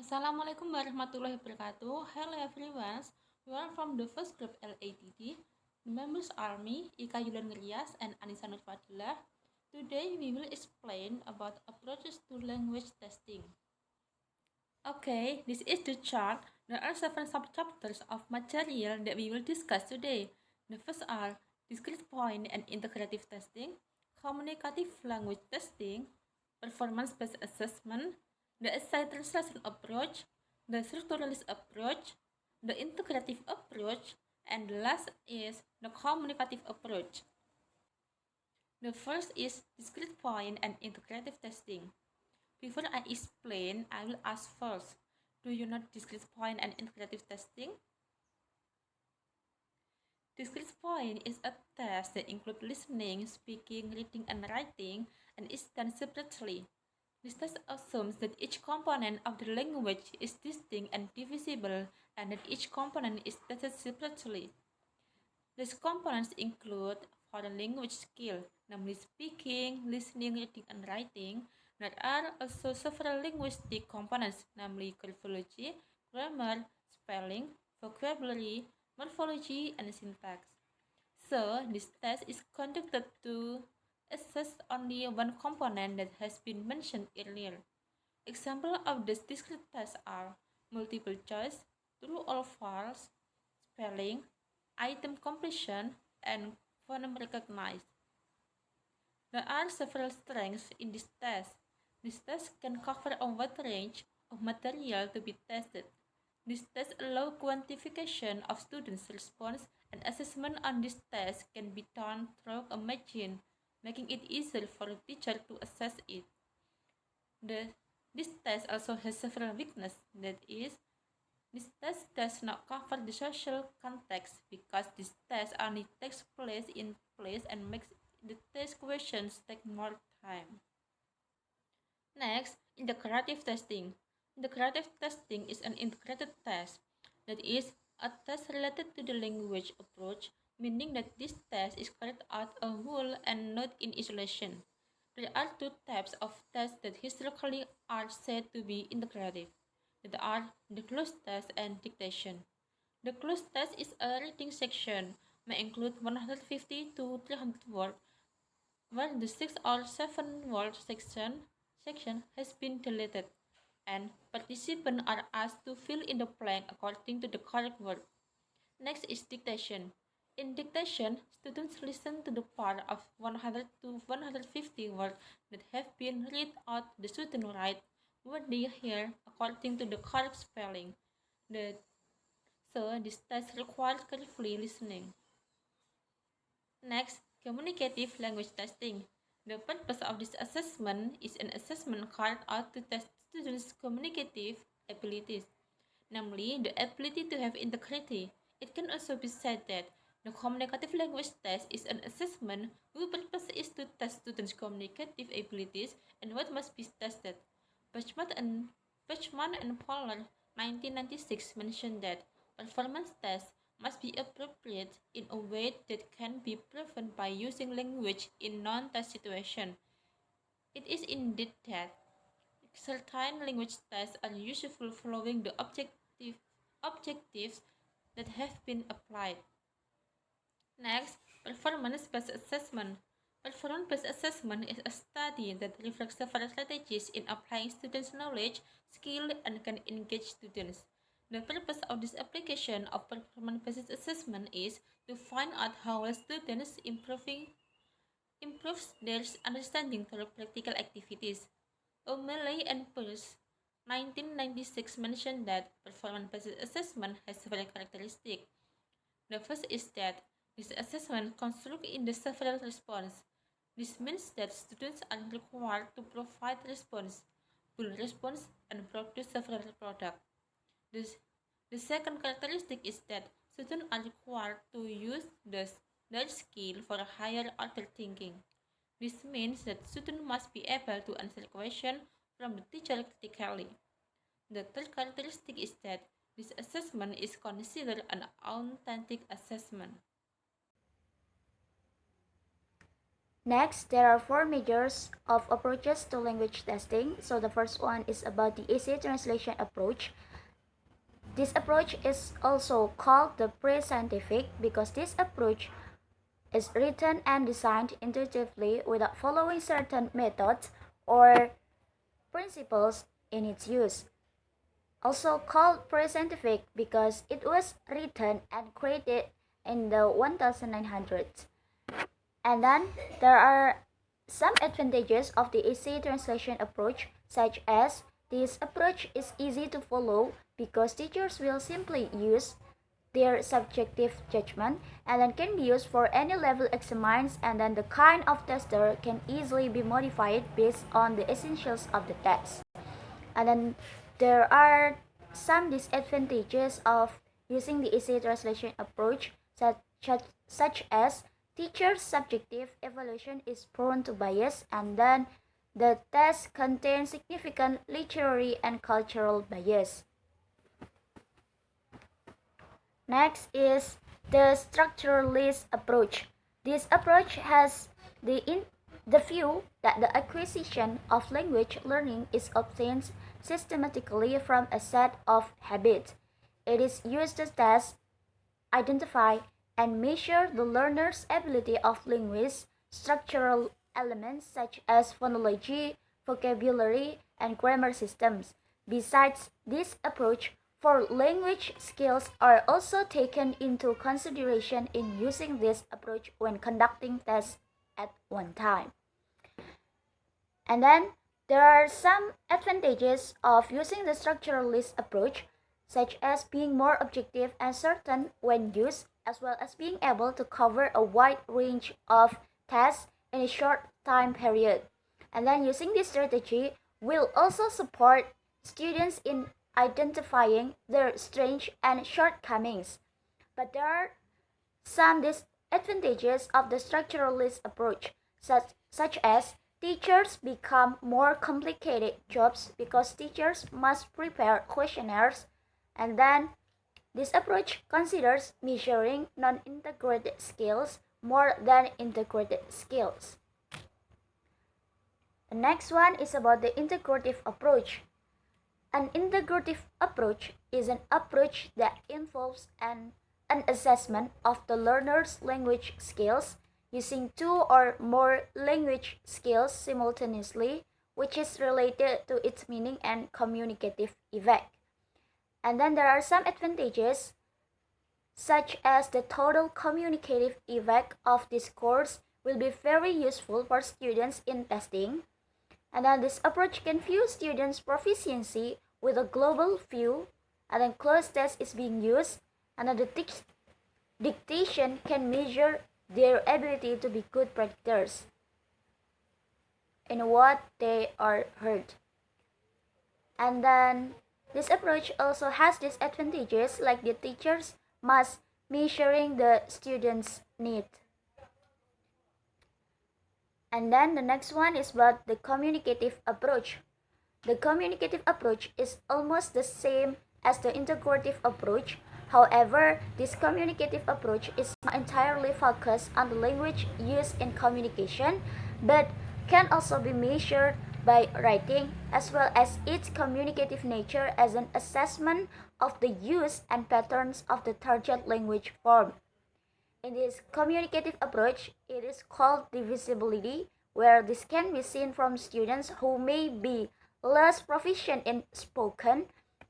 Assalamualaikum warahmatullahi wabarakatuh. Hello everyone. We are from the first group M.Pd. The members are me, Ika Yulianing Rias and Anisa Nurfadillah. Today we will explain about approaches to language testing. Okay, this is the chart. There are 7 sub-chapters of material that we will discuss today. The first are discrete point and integrative testing, communicative language testing, performance-based assessment, the aside translation approach, the structuralist approach, the integrative approach, and the last is the communicative approach. The first is discrete point and integrative testing. Before I explain, I will ask first, do you know discrete point and integrative testing? Discrete point is a test that includes listening, speaking, reading, and writing, and is done separately. This test assumes that each component of the language is distinct and divisible, and that each component is tested separately. These components include foreign language skill, namely speaking, listening, reading, and writing. There are also several linguistic components, namely graphology, grammar, spelling, vocabulary, morphology, and syntax. So, this test is conducted to assess only one component that has been mentioned earlier. Examples of these discrete tests are multiple choice, true or false, spelling, item completion, and phoneme recognized. There are several strengths in this test. This test can cover a wide range of material to be tested. This test allows quantification of students' response, and assessment on this test can be done through a machine, making it easier for a teacher to assess it. This test also has several weaknesses, that is, this test does not cover the social context because this test only takes place in place and makes the test questions take more time. Next, integrative testing. Integrative testing is an integrated test, that is, a test related to the language approach, meaning that this test is carried out a whole and not in isolation. There are two types of tests that historically are said to be integrative. That are the closed test and dictation. The closed test is a reading section, may include 150 to 300 words, where the 6 or 7 word section has been deleted, and participants are asked to fill in the blank according to the correct word. Next is dictation. In dictation, students listen to the part of 100 to 150 words that have been read out. The student write what they hear according to the correct spelling. So this test requires carefully listening. Next, communicative language testing. The purpose of this assessment is an assessment carried out to test students' communicative abilities, namely the ability to have integrity. It can also be said that the communicative language test is an assessment whose purpose is to test students' communicative abilities and what must be tested. Pachman and Pollard 1996 mentioned that performance tests must be appropriate in a way that can be proven by using language in non-test situations. It is indeed that certain language tests are useful following the objectives that have been applied. Next, performance-based assessment. Performance-based assessment is a study that reflects several strategies in applying students' knowledge, skill, and can engage students. The purpose of this application of performance-based assessment is to find out how well students improves their understanding through practical activities. O'Malley and Peirce 1996 mentioned that performance-based assessment has several characteristics. The first is that this assessment consists in the several response. This means that students are required to provide response, full response, and produce several products. The second characteristic is that students are required to use their skill for higher order thinking. This means that students must be able to answer questions from the teacher critically. The third characteristic is that this assessment is considered an authentic assessment. Next, there are four measures of approaches to language testing. So the first one is about the essay translation approach. This approach is also called the pre-scientific because this approach is written and designed intuitively without following certain methods or principles in its use. Also called pre-scientific because it was written and created in the 1900s. And then there are some advantages of the essay translation approach, such as this approach is easy to follow because teachers will simply use their subjective judgment and then can be used for any level examines, and then the kind of tester can easily be modified based on the essentials of the test. And then there are some disadvantages of using the essay translation approach, such as teacher's subjective evaluation is prone to bias, and then the test contains significant literary and cultural bias. Next is the structuralist approach. This approach has the view that the acquisition of language learning is obtained systematically from a set of habits. It is used to test, identify, and measure the learner's ability of linguists, structural elements such as phonology, vocabulary, and grammar systems. Besides this approach, for language skills are also taken into consideration in using this approach when conducting tests at one time. And then there are some advantages of using the structuralist approach, such as being more objective and certain when used, as well as being able to cover a wide range of tasks in a short time period. And then using this strategy will also support students in identifying their strengths and shortcomings. But there are some disadvantages of the structuralist approach, such as teachers become more complicated jobs because teachers must prepare questionnaires, and then this approach considers measuring non-integrated skills more than integrated skills. The next one is about the integrative approach. An integrative approach is an approach that involves an assessment of the learner's language skills using two or more language skills simultaneously, which is related to its meaning and communicative effect. And then there are some advantages, such as the total communicative effect of this course will be very useful for students in testing. And then this approach can view students' proficiency with a global view, and then closed test is being used, and then the dictation can measure their ability to be good predictors in what they are heard. And then this approach also has disadvantages, like the teachers must measuring the students' need. And then the next one is about the communicative approach. The communicative approach is almost the same as the integrative approach. However, this communicative approach is not entirely focused on the language used in communication, but can also be measured by writing, as well as its communicative nature as an assessment of the use and patterns of the target language form. In this communicative approach, it is called divisibility, where this can be seen from students who may be less proficient in spoken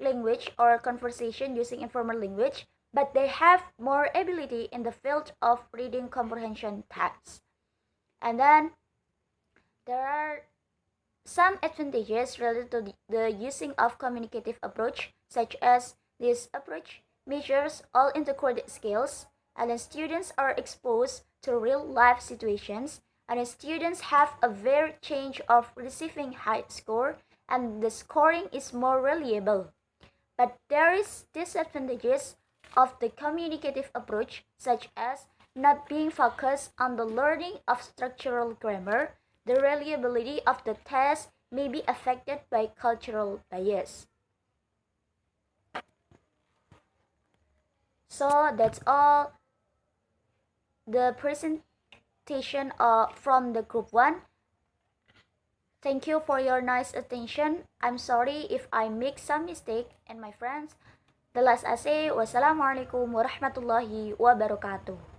language or conversation using informal language, but they have more ability in the field of reading comprehension tasks. And then there are some advantages related to the using of communicative approach, such as this approach measures all integrated skills, and then students are exposed to real life situations, and then students have a very change of receiving high score, and the scoring is more reliable. But there is disadvantages of the communicative approach, such as not being focused on the learning of structural grammar. The reliability of the test may be affected by cultural bias. So that's all the present dictation from the group 1. Thank you for your nice attention. I'm sorry if I make some mistake. And my friends, the last I say, wassalamualaikum warahmatullahi wabarakatuh.